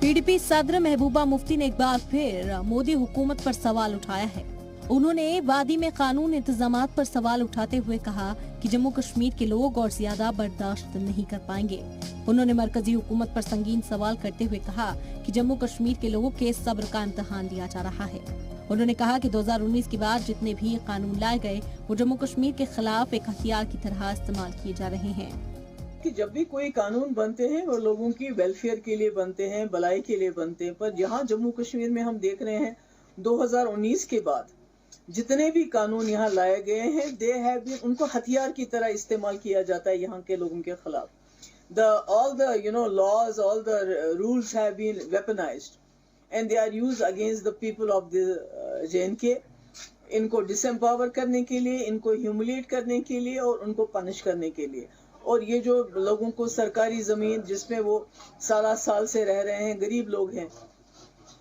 PDP सदर महबूबा मुफ्ती ने एक बार फिर मोदी हुकूमत पर सवाल उठाया है। उन्होंने वादी में कानून इंतजामात पर सवाल उठाते हुए कहा कि जम्मू कश्मीर के लोग और ज्यादा बर्दाश्त नहीं कर पाएंगे। उन्होंने मरकजी हुकूमत पर संगीन सवाल करते हुए कहा कि जम्मू कश्मीर के लोगों के सब्र का इम्तिहान लिया जा रहा है। उन्होंने कहा कि 2019 के बाद जितने भी कानून लाए गए वो जम्मू कश्मीर के खिलाफ एक हथियार की तरह इस्तेमाल किए जा रहे हैं। कि जब भी कोई कानून बनते हैं वो लोगों की वेलफेयर के लिए बनते हैं, भलाई के लिए बनते हैं, पर यहाँ जम्मू कश्मीर में हम देख रहे हैं 2019 के बाद जितने भी कानून यहाँ लाए गए हैं दे हैव बीन, उनको हथियार की तरह इस्तेमाल किया जाता है यहाँ के लोगों के खिलाफ। all the laws, all the rules have been weaponized and they are used against the people of the J&K, इनको डिसएम्पावर करने के लिए, इनको ह्यूमिलेट करने के लिए और उनको पनिश करने के लिए। और ये जो लोगों को सरकारी जमीन जिसमें वो साल से रह रहे हैं, गरीब लोग हैं,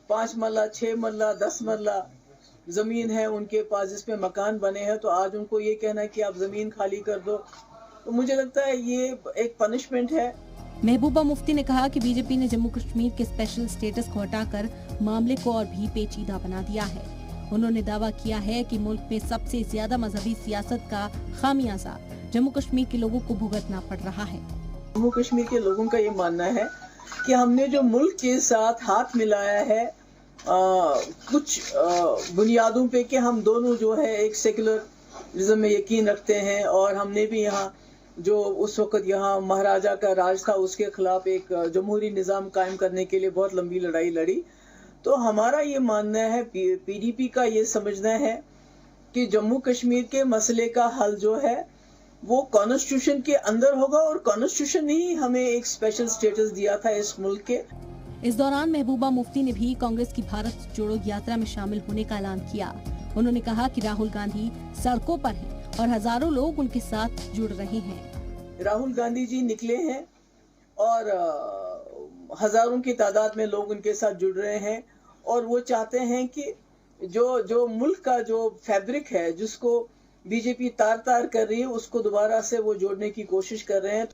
5 मरला 6 मरला 10 मरला जमीन है उनके पास जिसमें मकान बने हैं, तो आज उनको ये कहना है कि आप जमीन खाली कर दो, तो मुझे लगता है ये एक पनिशमेंट है। महबूबा मुफ्ती ने कहा कि बीजेपी ने जम्मू कश्मीर के स्पेशल स्टेटस को हटाकर मामले को और भी पेचीदा बना दिया है। उन्होंने दावा किया है कि मुल्क में सबसे ज्यादा मजहबी सियासत का खामियाजा जम्मू कश्मीर के लोगों को भुगतना पड़ रहा है। जम्मू कश्मीर के लोगों का ये मानना है कि हमने जो मुल्क के साथ हाथ मिलाया है कुछ बुनियादों पे कि हम दोनों जो है एक सेकुलरिज्म में यकीन रखते हैं, और हमने भी यहाँ जो उस वक्त यहाँ महाराजा का राज था उसके खिलाफ एक जमहूरी निज़ाम कायम करने के लिए बहुत लंबी लड़ाई लड़ी। तो हमारा ये मानना है, पीडीपी का ये समझना है कि जम्मू कश्मीर के मसले का हल जो है वो कॉन्स्टिट्यूशन के अंदर होगा, और कॉन्स्टिट्यूशन ने ही हमें एक स्पेशल स्टेटस दिया था इस मुल्क के। इस दौरान महबूबा मुफ्ती ने भी कांग्रेस की भारत जोड़ो यात्रा में शामिल होने का ऐलान किया। उन्होंने कहा कि राहुल गांधी सड़कों पर हैं और हजारों लोग उनके साथ जुड़ रहे हैं। राहुल गांधी जी निकले हैं और हजारों की तादाद में लोग उनके साथ जुड़ रहे हैं, और वो चाहते हैं कि जो मुल्क का जो फैब्रिक है जिसको बीजेपी तार तार कर रही है उसको दोबारा से वो जोड़ने की कोशिश कर रहे हैं।